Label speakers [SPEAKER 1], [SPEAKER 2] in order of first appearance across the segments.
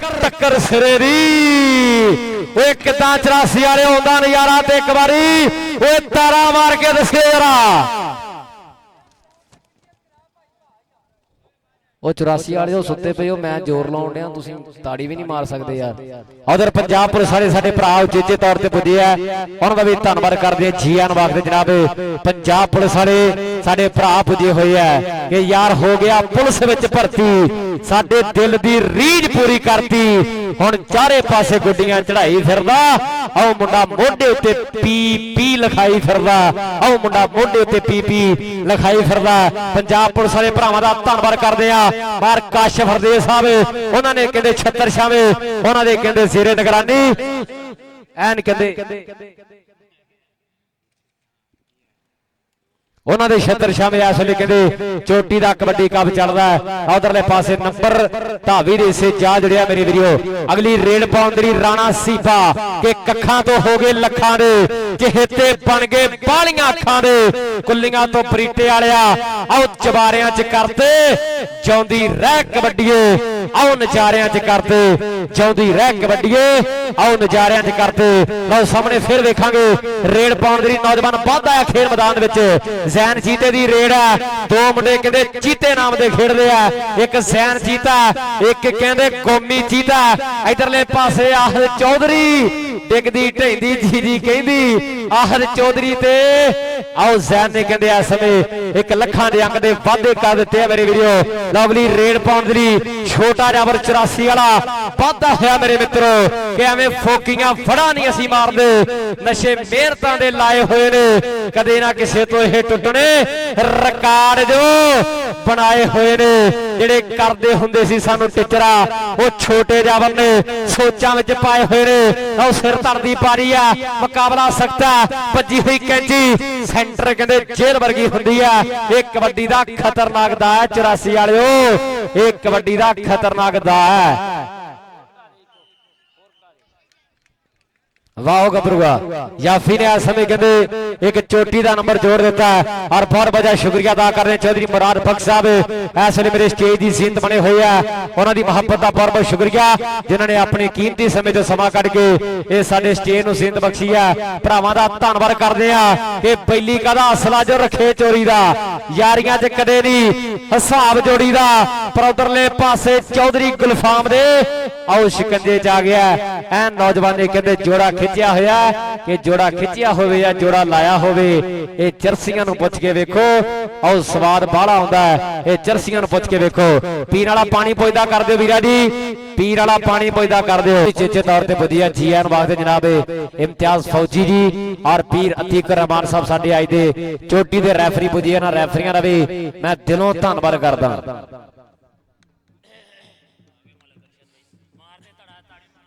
[SPEAKER 1] टक्कर सिरे दी किदा 84 वाले आउंदा नजारा ते एक बारी तारा मार के दसे जरा 84 वाले सुते पे मैं जोर लाउण दिया तुसीं ताड़ी भी नहीं मार सकते यार। उधर पंजाब पुलिस वाले साडे भरा उचेचे तौर पर पुजे है उन्हां दा भी धन्नवाद करदे जी आन वास्ते जनाब। पंजाब पुलिस वाले साडे भरा पुजे होए है कि यार हो गया पुलिस विच भर्ती साडे दिल दी रीझ पूरी करती हुण चारे पासे गुड्डियां चढ़ाई फिरदा आओ मुंडा मोढे उत्ते पी पी लिखाई फिरदा आओ मुंडा मोढे उत्ते पी पी लिखाई फिरदा। पंजाब पुलिस वाले भरावां दा धन्नवाद करदे आ मार काशिफ हरदेव साहब उन्होंने कहते छत्तर शामे उन्होंने कहते सिरे निगरानी एन कहते उन्होंने छत्तर शामे इस वे कहते चोटी का कबड्डी कप चलता है। उधरले पासे नंबर धावी रेसे जा जुड़िया मेरी वीडियो अगली रेल पाउंदरी राणा सीफा के कखा तो हो गए लखा दे चहेते बन गए बालियां अखा दे कुलियां तो परीटे वालिया आओ चबारियां च करते जाउंदी रह कबड्डीए आओ नजारियां च करते जाउंदी रह कबड्डीए आओ नजारियां च करते। लो सामने फिर देखांगे रेल पाउंदरी नौजवान वाधा है खेल मैदान विच जैन चीते दी रेड है दो मुंडे कहते चीते नाम दे खेडदे आ एक जैन चीता एक कहते गोमी चीता। इधरले पासे आहद चौधरी डिगदी ढेंदी जी कहंदी आहद चौधरी ते आओ जैन ने कहते इस समय एक लखां दे अंक दे वाधे कर दिते मेरे वीडियो। लवली रेड पाउंदरी छोटा जबर 84 वाला वाधा होया मेरे मित्रों कि एवें फोकियां फड़ा नहीं असीं मारदे नशे मेहनतां दे लाए होए ने कदे ना किसे तो यह टुटने रिकॉर्ड जो बनाए हुए ने जिहड़े करदे हुंदे सी सानू टिचरा वो छोटे जावर ने सोचां विच पाए हुए ने। और सिर धरदी पारी आ मुकाबला सख्त है भज्जी हुई कैंची सेंटर कहंदे जेल वर्गी हुंदी है एक कबड्डी दा खतरनाक दा है 84 वालिओ एक कबड्डी दा खतरनाक दा है। वाह गबरुआ याफी ने इस समय कहते एक चोटी का नंबर जोड़ दिता है और बहुत बड़ा शुक्रिया अदा कर रहे चौधरी मुराद बख्श साहब इस वे मेरे स्टेज की सीनत बने हुए हैं उन्होंने मुहब्बत का बहुत बहुत शुक्रिया जिन्होंने अपने कीमती समय तो समा कढ़ के ये साडे स्टेज नूं सीनत बख्शी है। भरावां दा धन्नवाद करदे आ कि पहली कदा असला जो रखे चोरी का यारियां च कदे नहीं हिसाब जोड़ी का पर उधरले पासे चौधरी गुलफाम दे आओ शिकंजे च आ गया ऐ नौजवान ने कहते जोड़ा खिंचिया होया कि जोड़ा खिंचिया होवे या जोड़ा लाया होवे ये जर्सियां नूं पुछ के वेखो और स्वाद बाहला आउंदा है ये जर्सियां नूं पुछ के वेखो। पीण वाला पानी पुजदा कर दिओ वीरा जी पीण वाला पानी पुजदा कर दिओ चेचे तौर ते पुजिया जी आन वास्ते जनाब इम्तियाज फौजी जी और पीर अतीक रहमान साहब साडे आई दे चोटी दे रैफरी पुजिया ना रैफरियां दा भी मैं दिलों धन्नवाद करदा।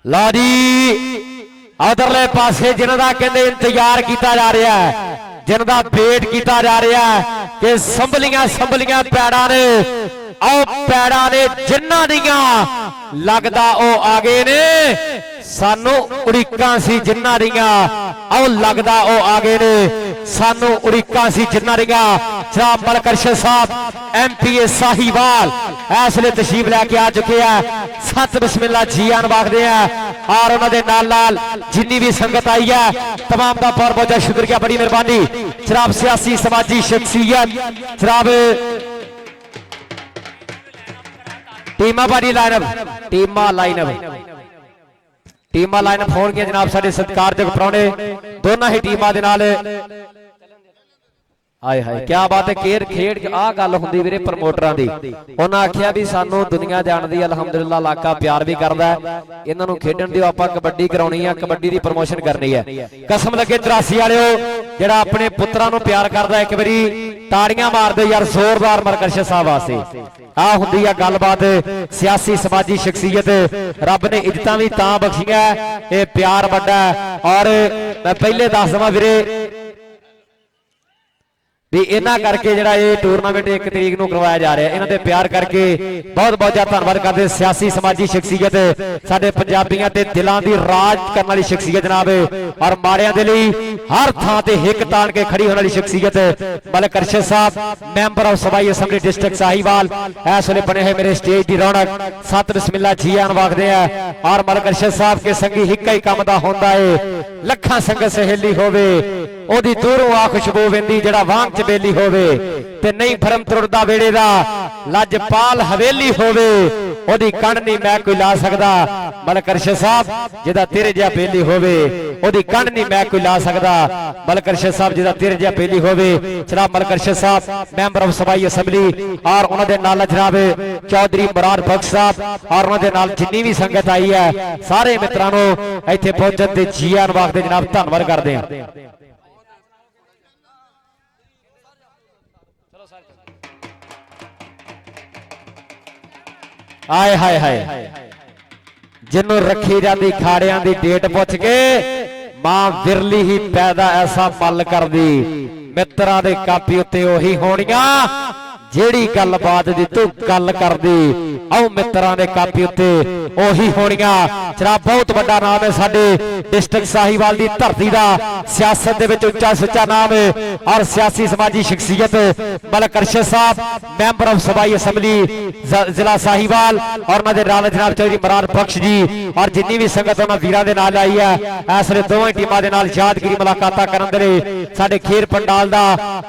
[SPEAKER 1] ला जी उधरले पासे जिन्हों कहते इंतजार किया जा रहा है जिन्हों वेट किया जा रहा है कि संभलियां संभलियां पैड़ा ने आओ पैड़ा ने जिन्हां दियां लगदा ओ आ गए ने सानू उड़ीकां सी जिन्हां दियां आओ लगदा ओ आ गए ने सानू उड़ीकां सी जिन्हां दियां जनाब मलकरशद साहब एमपीए साहिवाल इस वे तशरीफ लैके आ चुके हैं सत बिस्मिल्ला जी आन वाखदे हैं और उन्होंने नाल नाल जिन्नी भी संगत आई है तमाम का बहुत बहुत शुक्रिया बड़ी मेहरबानी। जनाब सियासी समाजी शख्सियत जनाब टीमा बारी लाइनअप टीमा लाइनअप होणगियां जनाब साडे सत्कारजोग प्राहुणे दोनों ही टीमां दे नाल आए हाय क्या बात है केर खेड आ गल हुंदी वीरे प्रमोटरां दी उन्हां आखिया भी सानू दुनिया जानदी अलहमदुलिल्लाह इलाका प्यार भी करदा है इन्हां नूं खेडण दिओ आपां कबड्डी कराउणी है कबड्डी दी प्रमोशन करनी है कसम लगे 84 वालिओ जिहड़ा अपने पुत्रां नूं प्यार करदा एक बारी ताड़ियां मार दे यार जोरदार मलकरशद साहब वास्ते आ हुंदी है गलबात सियासी समाजी शख्सियत रब ने इज्जतां भी तां बख्शियां ये प्यार वड्डा और मैं पहले दस दवां वीरे भी इन्हां करके जिहड़ा ये टूरनामेंट 1 तरीक नूं करवाया जा रहा है, इन्हां दे प्यार करके बहुत बहुत ज़्यादा धन्नवाद करते। सियासी समाजी शख्सियत साडे पंजाबियां ते दिलां दी राज करने वाली शख्सियत जनाब, और माड़ियां दे लई हर थां ते हिक तान के खड़ी होने वाली शख्सियत मलिक अरशद साहब, मैंबर ऑफ सूबाई असैंबली डिस्ट्रिक्ट साहिवाल। इस वेले बने हुए मेरे स्टेज की रौनक, सत बिस्मिल्ला जी आन वाखदे हैं। और मलिक अरशद साहब के संगी हिक ही काम दा होंदा है, लखां संगत सहेली होवे ओदी दूरों आ खुशबू वेंदी, जड़ा वांग च बेली होवे ते नहीं भरम तुरदा वेड़े दा, लजपाल हवेली होवे ओदी कंड नहीं मैं कोई ला सकदा। मलिक अरशद साहब जिदा तेरे जिहा बेली होवे ओदी कंड नहीं मैं कोई ला सकदा। मलिक अरशद साहब जिदा तेरे जिहा बेली होवे। जनाब मलिक अरशद साहब मैंबर ऑफ सूबाई असैंबली, और उन्हां दे नाल जनाब चौधरी मुराद बख्श साहब, और उन्हां दे नाल जिन्नी भी संगत आई है सारे मित्रां नूं इत्थे पहुंचण ते जी आन वाखदे जनाब, धन्नवाद करदे हां। आए हाय हाय जिन्हों रखी जाती खाड़ियां दी डेट पुछ के मां विरली ही पैदा ऐसा मल कर दी। मित्रां दे कापी उत्ते ओही होणियां जेड़ी गलबात दी तू गल कर दी। आओ मित्रां दे कापी उत्ते ओही होणियां। जनाब बहुत बड़ा नाम है साडे डिस्ट्रिक्ट साहिवाल दी धरती दा, सियासत दे विच उच्चा सुच्चा नाम है, और सियासी समाजी शख्सियत मलिक अरशद साहब मैंबर ऑफ सूबाई असैंबली जिला साहिवाल, और उन्हां दे नाल जनाब चौधरी मुराद बख्श जी, और जिन्नी भी संगत उन्हां वीरां दे नाल आई है इस वेले दोवें टीमां दे नाल यादगिरी मुलाकातां करन दे लई साडे खेर पंडाल दा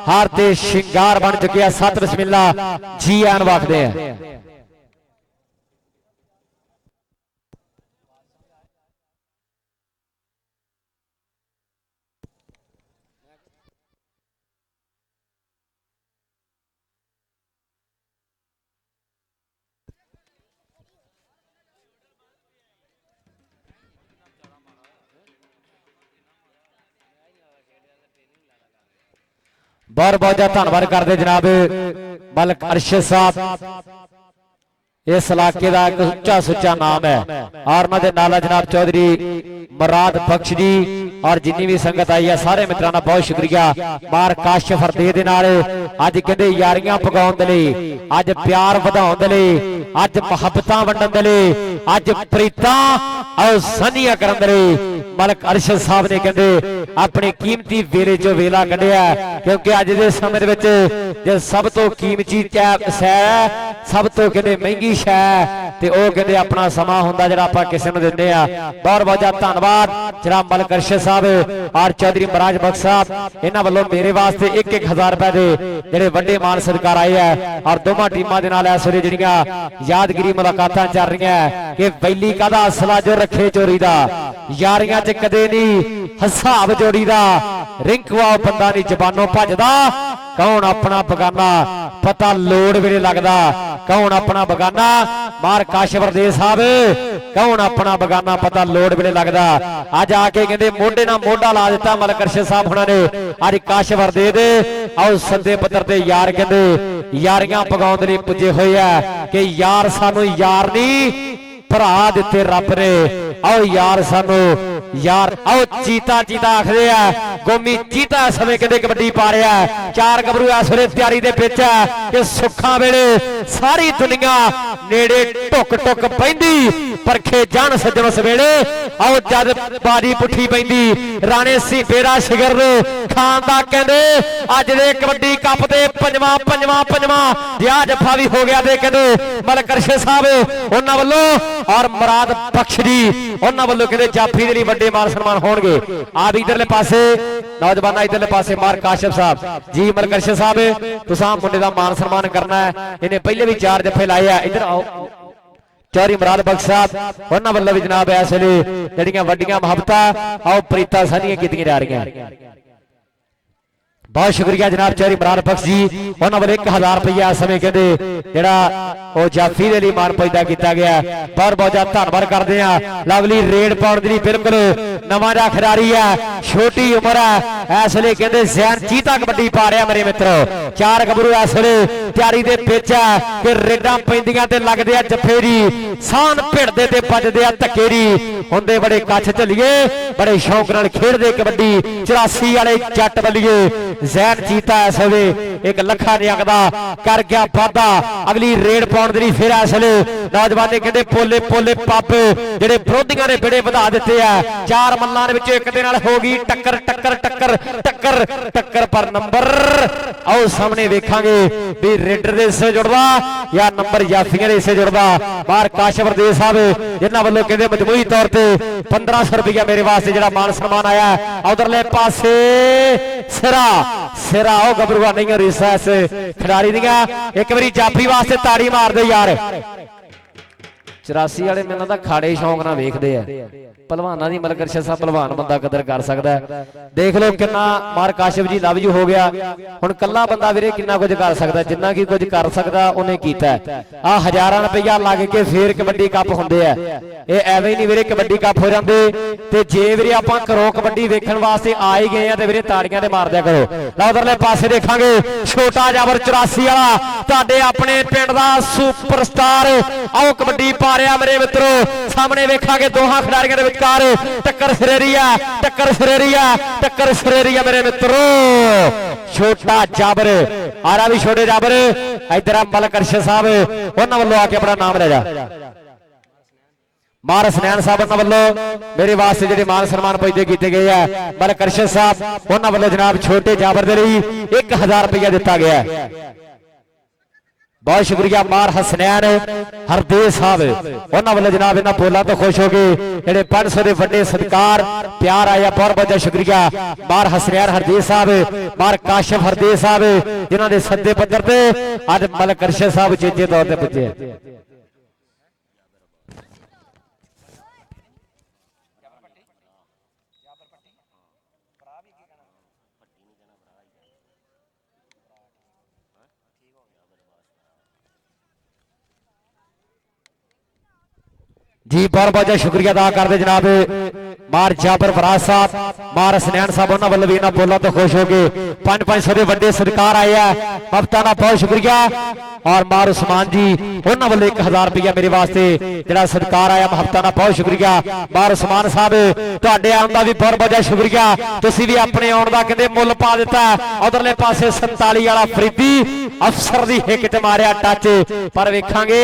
[SPEAKER 1] हार ते शिंगार बन चुकिया। सत बिस्मिल्ला जी आन वाखदे हैं। बहुत बहुत ज्यादा धन्यवाद करते जनाब मलिक अरशद साहब, इस इलाके का एक उच्चा सुच्चा नाम है, और उन्होंने नाला जनाब चौधरी मुराद बख्श जी, और जिन्नी भी संगत आई है सारे मित्रों का बहुत शुक्रिया। मार काशिफ फरदे दे नाल अज कहते यारियां पकाउण दे लई, अज प्यार वधाउण दे लई, अज मुहब्बतां वंडण दे लई, अज प्रीतां और सनिया करन दे लई मलिक अरशद साहब ने कहते अपने कीमती वेले चो वेला कढ़िया। क्योंकि अज दे समय दे विच जे सब तो कीमती शै, सब तो कहते महंगी शै ते ओह कहते अपना समा हुंदा जिहड़ा आपां किसे नूं दिंदे आ। बहुत बहुत धन्नवाद जनाब मलिक अरशद साहब और चौधरी मुराद बख्श साहब, इन्हां वल्लों मेरे वास्ते 1-1000 रुपए दे जिहड़े वड्डे मान सत्कार आए है, और दोवां टीमां दे नाल इस वेले जिहड़ियां यादगिरी मुलाकातां चल रहीआं कि वैली कादा असला जो रखे चोरी दा, यारियां च कदे नहीं हिसाब जोड़ी दा, रिंकवा बंदा नहीं जबानों भजदा, कौन अपना बगाना पता लोड़ वेले लगदा, कौन अपना बगाना मार काशिफ फरदे साहब, कौन अपना बगाना पता लोड़ वेले लगदा। अज आके कहते मोढे नाल मोढा ला दिता मलिक अरशद साहब हुणां ने अज काशिफ फरदे दे आओ सद्दे पत्तर ते यार कहते यारियां पगाउण दे लई पुजे होए आ कि यार सानू यार नहीं भरा दिते रब ने, आओ यार सानू यार आओ चीता चीता आखदे आ गोमी चीता समय कहते कबड्डी पा रहा है। चार गबरू इस वेले तैयारी दे विच है कि सुखां वेले सारी दुनिया नेड़े टुक टुक पैंदी परखे जान सज्जण सवेले, आओ जद बारी पुठी पैंदी राणे सी बेड़ा शिगर खान दा कहंदे अज दे कबड्डी कप दे पंजवां जिहा जफा भी हो गया दे कहंदे मलिक अरशद साहब उन्हां वल्लों और मुराद बख्श जी उन्हां वल्लों कहंदे जाफी दे लई वड्डे मान सन्मान होणगे। आप इधरले पासे नौजवान इधरले पासे मार काशिफ साहब जी मलिक अरशद साहब तुसां मुंडे दा मान सन्मान करना है, इन्हें पहले भी 4 जफे लाए है। इधर आओ चौधरी मुराद बख्श साहब उन्हां वल्लों भी जनाब इस वेले जिहड़ियां वड्डियां मुहब्बतां आओ प्रीतां सारियां कीतियां जा रहीआं। बहुत शुक्रिया जनाब चौधरी मुराद बख्श जी, उन्होंने वाले 1000 रुपया इस समय कहते जो जाफी के लिए मान पैदा किया गया। बहुत बहुत धन्यवाद करते हैं। लवली रेड पाउण दी बिल्कुल नवा जा खिडारी है, छोटी उम्र है, इस वे कहते जैन चीता कबड्डी पा रहा मेरे मित्रों। 4 गबरू इस वे तैयारी के पिच है कि रेडा पैंदियां ते लगदे आ जफेरी सान भिड़दे ते बजदे आ धक्केरी हुंदे बड़े कच्छ झलिए बड़े शौक नाल खेडदे कबड्डी 84 वाले जट बल्लिए ਜ਼ੈਨ ਚੀਤਾ ਇਸ ਵੇਲੇ एक लखा नियंग दा कर गया वादा अगली रेड पाउण दी फिर इस वेले नौजवान ने कहंदे पोले पोले पब जिहड़े विरोधियों ने बेड़े वधा दित्ते आ चार मल्लां दे विच एक दे नाल हो गई टक्कर टक्कर टक्कर टक्कर टक्कर पर नंबर आओ सामने वेखांगे भी रेडर दे हिस्से जुड़दा या नंबर जाफियां दे हिस्से जुड़दा बाहर काशव हरदेव साहब जिन्हां वल्लों कहंदे मजमूई तौर ते 1500 रुपया मेरे वास्ते जिहड़ा मान सम्मान आया उधरले पासे सिरा सिरा ओ गबरूआ नहीं रिसस खिडारी दियां एक बारी जाफी वास्ते ताड़ी मार दे यार 84 वाले मैनूं तां खाड़े शौक नाल वेखदे आ पहलवानां दी मलक अरशद साहब पहलवान बंदा कदर कर सकदा है देख लो किन्ना मार काशिफ जी लव यू हो गया हुण कल्ला बंदा वीरे किन्ना कुछ कर सकदा जिन्ना की कुछ कर सकदा उन्हें कीता आ हज़ारां रुपया लग के फिर कबड्डी कप हुंदे आ ये एवें ही नहीं वीरे कबड्डी कप हो जांदे ते जे वीरे आपां घरों कबड्डी वेखण वास्ते आ ही गए आ ते वीरे ताड़ियां ते मार दिया करो ला उधरले पासे देखांगे छोटा जाबर 84 वाला तुहाडे अपने पिंड दा सुपरस्टार आओ कबड्डी पा रिहा मेरे मित्रों सामने वेखांगे दोहां खिडारियां दे टक्कर सरेरिया मेरे मित्रों छोटा जाबर आ रहा भी छोटे जाबर इधर मलक अरशद साहब उन्होंने वालों आके अपना नाम ले जा मार हसनैन साहब वालों मेरे वास्ते जिहड़े मान सम्मान पुजदे कीते गए हैं मलक अरशद साहब उन्होंने वालों जनाब छोटे जाबर दे लई 1000 रुपया दिता गया है बहुत शुक्रिया मार हसनैन हरदेव साहब उन्होंने वालों जनाब इन्होंने बोला तो खुश हो गए जेडे 500 के वड्डे सत्कार प्यार आया बहुत बहुत शुक्रिया मार हसनैन हरदेव साहब मार काशिफ हरदेव साहब जिन्होंने सद्दे पद्धर पे अज मलक अरशद साहब चेचे तौर पर पुजे जी बहुत बहुत शुक्रिया अदा करते जनाब मार जाबर फराज साहब मार हसनैन साहब उन्होंने वालों भी इन्होंने बोला तो खुश हो गए 500 के वड्डे सरकार आए हैं हफ्ता का बहुत शुक्रिया और मार उस्मान जी उन्होंने वालों 1000 रुपया मेरे वास्ते जिहड़ा सत्कार आया हफ्ता का बहुत शुक्रिया मार उस्मान साहब तुहाडे आउण दा भी बहुत बहुत शुक्रिया तुसीं भी अपने आउण दा कहंदे मुल पा दिता उधरले पासे 47 वाला फरीदी अफसर दी हिक ते मारिया टच पर वेखांगे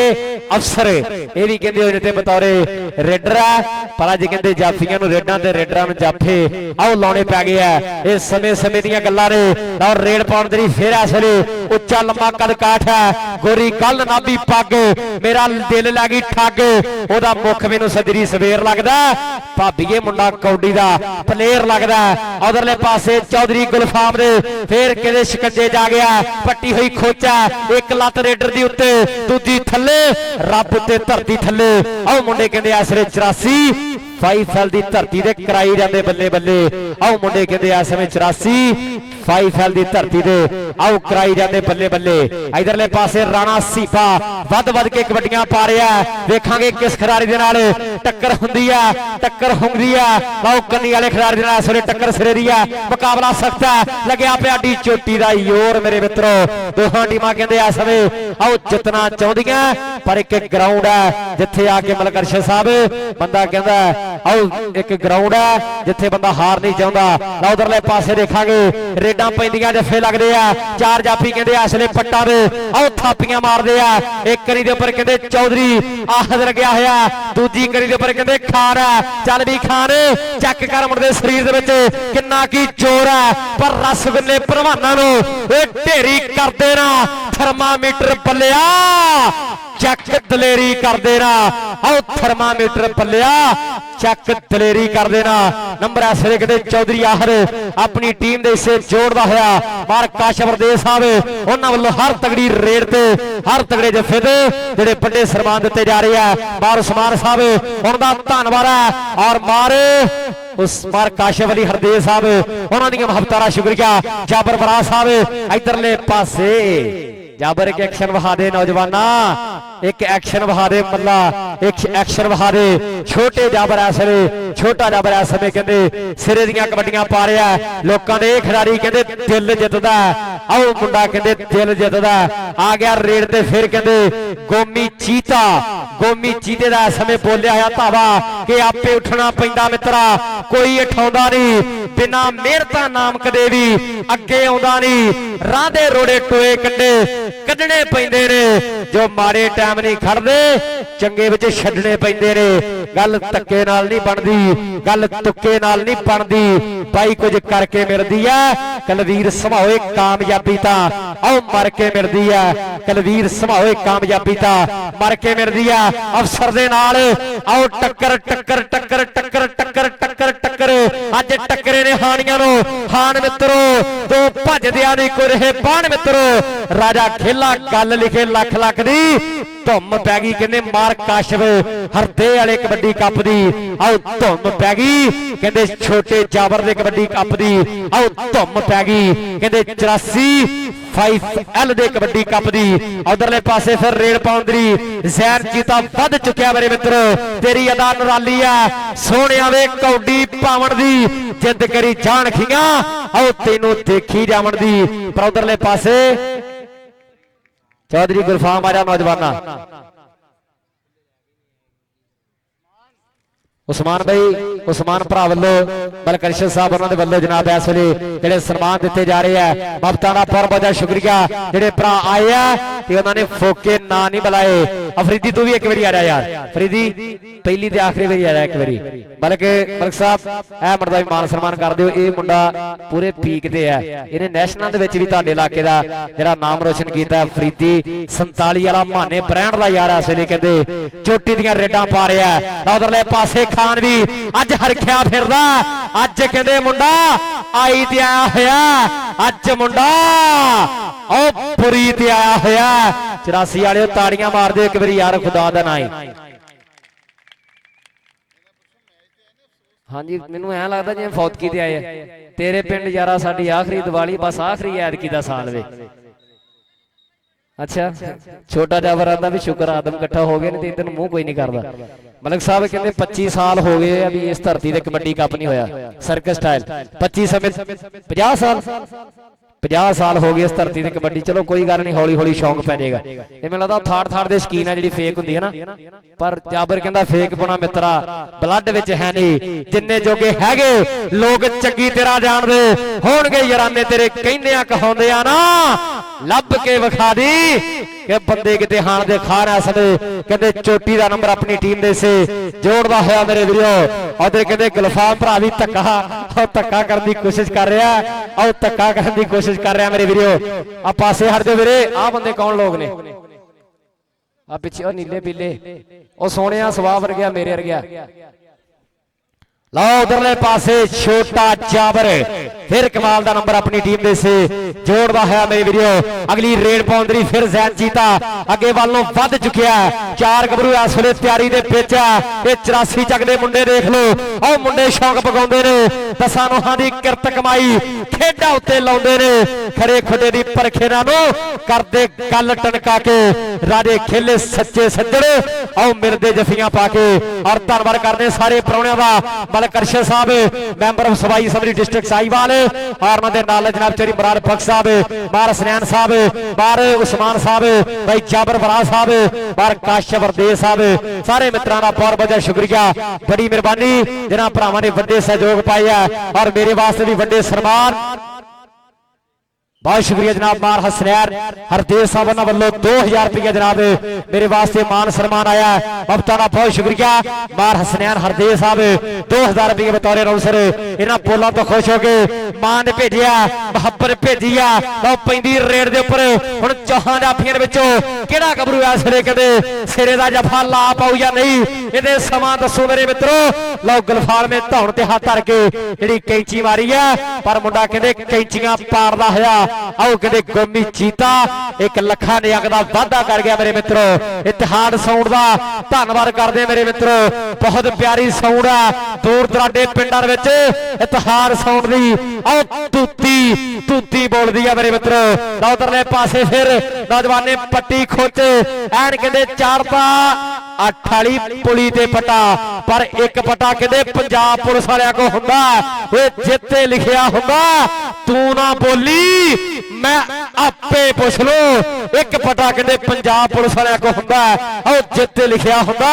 [SPEAKER 1] अफसर ये भी कहंदे होने ते बतौरे रेडर है पर अज कहंदे जाफियां नूं रेडां ते रेडरां नूं जाफे आओ लाउणे पै गए आ इस समय समय दीयां गल्लां ने और रेड पाउण दी फिर इस वेले उच्चा लंबा कद काठ है गोरी कल नाभी पग मेरा दिल लगी ठग ओदा मुख मैनूं सजरी सवेर लगदा भाबीए मुंडा कौडी दा प्लेयर लगदा उधरले पासे चौधरी गुलफाम दे फिर किते शिकंजे जा गया पट्टी हुई खोचा एक लत रेडर दी उत्ते दूजी थल्ले रब ते धरती थल्ले आओ मुंडे कहंदे आसरे 84 फाइफल दी धरती ते कराई जांदे बल्ले बल्ले आओ मुंडे कहंदे इस समय 84 फाइफल दी धरती ते आओ कराई जांदे बल्ले बल्ले इधरले पासे राणा सीपा वध वध के कबड्डियां पा रहा है वेखांगे किस खिडारी दे नाल टक्कर हुंदी है टक्कर हुंदी है आओ कन्नी वाले खिडारी दे नाल इस वेले टक्कर सरेरी है मुकाबला सख्त है लगया पिया डी चोटी दा योर मेरे मित्रों दोहां टीमां कहंदे इस समय आओ जितना चाहुंदियां पर एक ग्राउंड है जिथे आके मलक अरशद साहब बंदा कहंदा आओ एक ग्राउंड है जिथे बंदा हार नहीं चाहुंदा ला उधरले पासे देखांगे रेडां पैंदियां जफे लगदे आ चार जाफी कहंदे असले पट्टा दे आओ थापियां मारदे आ एक करी दे उपर कहंदे चौधरी आहद लगया होया दूजी करी दे उपर कहंदे खान है चल भी खान चेक कर मुंडे शरीर दे विच किन्ना की जोर है पर रस विले परवानां नूं ए ढेरी कर देना थर्मामीटर पल्लिया चक दलेरी कर देना आओ थर्मामीटर पल्लिया चक दलेरी कर देना नंबर ऐसे कहते चौधरी आहर अपनी टीम दे हिस्से जोड़दा होया मार काशिफ हरदेव साहब उन्हां वल्लों हर तगड़ी रेड ते हर तगड़े जफे ते जेडे बड़े सम्मान दिते जा रहे हैं मार उस्मान साहब उनका धन्नवाद है और मार उस मार काशिफ अली हरदेव साहब उन्हां दी मुहब्बतां दा शुक्रिया जाबर फराज साहब इधरले पासे जाबर एक एक्शन वहा दे नौजवाना एक एक्शन वहा दे मल्ला एक एक्शन वहा दे छोटे जाबर ऐसे छोटा जाबर ऐसे में कहते सिरे दियां कबड्डियां पा रहा है लोगों ने खिडारी कहते दिल जितदा आओ मुंडा कहते दिल जितदा आ गया रेड ते फिर कहते गोमी चीते का समय बोलिया है धावा कि आपे उठना पैंदा मित्रा, कोई उठाउंदा नहीं, बिना मेहनतां नाम कदे भी अगे आउंदा नहीं। राह दे रोड़े टोए कंडे कढने पैंदे ने, जो माड़े टाइम नहीं खड़दे चंगे विच छड्डने पैंदे ने। गल धक्के नाल नहीं बनदी, गल तुक्के नाल नहीं बनदी, भाई कुछ करके मिलदी है। कलवीर समाओए कामयाबी तां आओ मर के मिलदी है, कलवीर समाओए कामयाबी तां मर के मिलदी है। अफसर दे नाल आओ टक्कर टक्कर टक्कर टक्कर टक्कर टक्कर टक्कर, अज टक्करे ने हानियां नूं। हान मित्रो दो भजदियां दी कोई रहे बाण मित्रो, राजा खेला गल लिखे लख लख दी। धुम पै गई कहंदे मार काशव हरदे वाले कबड्डी कप दी, आओ धुम पै गई कहंदे छोटे जाबर दे कबड्डी कप दी, आओ धुम पै गई कहंदे 84 5L दे कबड्डी कप दी। उधरले पासे फिर रेड पाउंदरी जैन जीता वध चुकिया मेरे मित्रो, तेरी अदा नराली है सोहणिया वे कौडी पावन दी, जिद करी जान खियां आओ तेनू देखी जावन दी। पर उधरले पासे चौधरी गुरफाम आजा नौजवाना, उस्मान भाई उस्मान भरा वालों बलकरिशन साहब उन्होंने वालों जनाब इस वे जो सन्मान दिते जा रहे हैं। मुफ्तां दा बहुत बहुत शुक्रिया जेडे भरा आए हैं ते उन्होंने फोके ना नहीं बुलाए। अफरीदी तू भी एक बारी आ रहा यार, फरीदी पहली ते आखिरी बारी आ रहा एक बारी। बल्कि मलिक साहब ए मुंडा भी मान सम्मान कर दिओ, ये मुंडा पूरे पीक ते है, इहने नैशनल दे विच भी तुहाडे इलाके दा जेड़ा नाम रोशन कीता। फरीदी 47 वाला माने ब्रांड दा यार इस वे कहंदे चोटी दीयां रेडां पा रहा है। उधरले पासे खान भी अज हरख्या फिरदा, अज कहंदे मुंडा आई ते आया होया, अज मुंडा ओ पुरी ते आया होया। 84 वाले ताड़ियां मार दे एक बारी यार खुदा दा नाम। हाँ जी मैनू ऐ लगता जिवें फौतगी ते आए तेरे पिंड यारा साडी आखिरी दिवाली बस आखिरी ऐतकी दा साल वे। अच्छा छोटा जाबर आंदा भी शुक्र आदम इकट्ठा हो गए, नहीं तो इधर मुंह कोई नहीं करता। मलिक साहब कहते 25 साल हो गए अभी इस धरती ते कबड्डी कप नहीं होया सर्कस स्टाइल। 25 समय 50 साल 50 साल हो गए इस धरती ते कबड्डी। चलो कोई गल नहीं, हौली हौली शौक पै जाएगा। ये मैनूं लगदा थाड़ थाड़ दे शकीन है जिहड़ी फेक हुंदी है ना, पर जाबर कहंदा fake Pune Mitra blood which है नहीं, जिन्ने जोगे हैगे लोग चंगी तरह जानदे होणगे याराने तेरे कहंदियां कहाउंदियां ना लभ के विखा दी कि बंदे किते हाण दे खा रहा सने। कहंदे चोटी दा नंबर अपनी टीम दे से जोड़दा होया मेरे वीरो। उधर कहंदे गुलफाम भरा भी धक्का करने की कोशिश कर रहा है, और धक्का करने की कोशिश कर रहा है मेरे वीरो। आ पासे हट जाओ वीरे, आ बंदे कौन लोग ने आ पिछे नीले पीले ओ सोहणिया सुभाव वर्गिया मेरे वर्गिया। लो उधरले पासे छोटा जाबर फिर कमाल दा नंबर अपनी टीम दे से जोड़दा है मेरे वीडियो। अगली रेड पाउंदरी फिर जैन जीता अगे वालों वध चुकिया। चार गबरू इस वेले तैयारी दे विच आ। ये 84 चक दे मुंडे देख लो, ओ मुंडे शौक पगाउंदे ने, 10 नोहां दी किरत कमाई खेडा उत्ते लाउंदे ने। खरे खुडे दी परखे नालों करदे गल टनका के राजे खेले सच्चे सज्जण आओ मिलदे जफियां पाके। और धन्नवाद करदे सारे परौणियां दा, मलिक अरशद साहब member of Sawai assembly district Sahiwal, और उन्हां दे नाल जनाब चौधरी मुराद फक साहब, बार हसनैन साहब, बार उस्मान साहब, भाई जाबर बरा साहब, बार काशफ हरदेव साहब, सारे मित्रां दा बहुत बहुत शुक्रिया। बड़ी मेहरबानी जिन्हां भरावां ने वड्डे सहयोग पाया और मेरे वास्ते भी वड्डे सन्मान। बहुत शुक्रिया जनाब मार हसनैन हरदेव साहब वालों 2000 रुपया जनाब मेरे वास्ते मान सम्मान आया। मुफ्तां दा बहुत शुक्रिया मार हसनैन हरदेव साहब 2000 रुपये बतौर राउंसर इन्हां पोलों तो खुश हो गए। मां ने भेजिया मुहब्बत भेजी आ लो पैंदी रेड दे उपर। हुण चौहां जाफियां दे विचों किहड़ा गबरू इस वेले कदे सिरे दा जफा ला पाऊ या नहीं, इहदे समा दसो मेरे मित्रों। लो गुलफार में धौण ते हाथ धर के जिहड़ी कैंची मारी है, पर मुंडा कहंदे कैंचियां पारदा होया आओ कहते गोमी चीता 1 ਲੱਖ नियंग का वाधा कर गया मेरे मित्रों। इतिहाद साउंड का धन्नवाद करते मेरे मित्रों, बहुत प्यारी साउंड है दूर दराडे पिंडां विच इतिहाद साउंड दी आओ तूती तूती बोलदी है मेरे मित्रों। उधरले पासे फिर नौजवान ने पट्टी खोचे एन कहते चारता 8 वाली पुली ते पटा, पर एक पटा कहते पंजाब पुलिस वालियां को हुंदा, ओए जिथे लिखिया हुंदा तू ना बोली मैं आपे पुछ लो एक पटा कहते पंजाब पुलिस वाले को हुंदा और जिते लिखिया हुंदा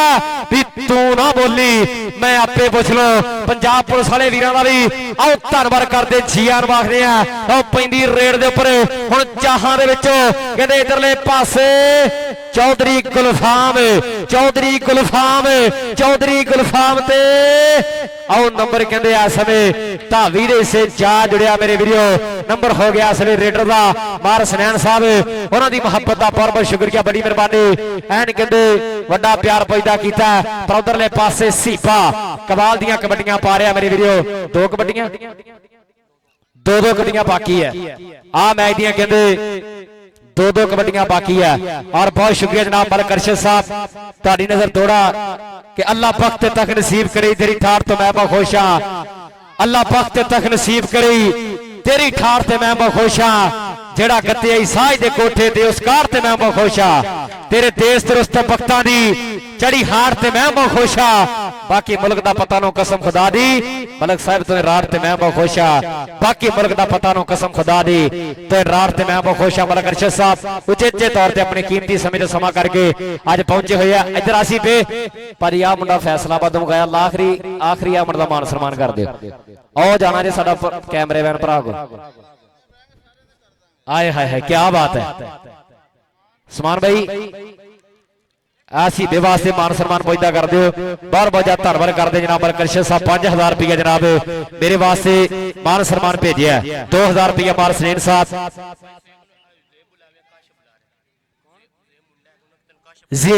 [SPEAKER 1] भी तू ना बोली मैं आपे पुछ लो पंजाब पुलिस वाले वीरां दा भी आओ धन्नवाद करदे जीआर वाखदे आ आओ पैंदी रेड दे उपर हुण चाहां दे विच कहते इधरले पासे चौधरी गुलफाम ते आओ नंबर कहते आ समय धावी दे से जा जुड़िया मेरे वीडियो नंबर हो गया असले रेडर का मार सनैन साहब उन्हों की मुहब्बत का बहुत बहुत शुक्रिया बड़ी मेहरबानी एन कहते वड्डा प्यार पैदा किया पर उधरले पासे सीपा कबाल दियां कबड्डियां पा रहा मेरे वीडियो दो कबड्डियां दो कबड्डियां बाकी है आ मैच दियां कहते दो कबड्डियां बाकी है और बहुत शुक्रिया जनाब मलिक अरशद साहब ताड़ी नजर दौड़ा कि अल्लाह वक्त तक नसीब करे तेरी ठार तो मैं बहुत खुश हाँ अल्लाह वक्त तक नसीब करे तेरी ठार ते मैं बहुत खुश हाँ जेड़ा गत्ते आई साज दे कोठे ते उस कार ते मैं बहुत खुश हाँ तेरे देश ते उस वक्तां दी चढ़ी हार ते मैं बहुत खुश हाँ बाकी मुल्क दा पता नो कसम खुदा दी मलिक साहब तो रात ते मैं बहुत खुश हाँ बाकी मुल्क दा पता नो कसम खुदा दी तो रात ते मैं बहुत खुश हाँ मलिक अरशद साहब उचेचे तौर ते अपने कीमती समय ते समा करके आज पहुंचे हुए हैं इधर आसी पे पर आ मुंडा फैसलाबाद मुकाया आखिरी आ मुंडा मान सम्मान कर दियो आओ जाना जे साडा कैमरे मैन भरा को आए हाय क्या बात है समान भाई आसी वास्ते मान सम्मान पहुंचा कर दो बहुत बहुत ज्यादा धन्यवाद करते जनाब अरशद साहब 5000 रुपया जनाब मेरे वास्ते मान सम्मान भेजा 2000 रुपया मार सनैन साहब जी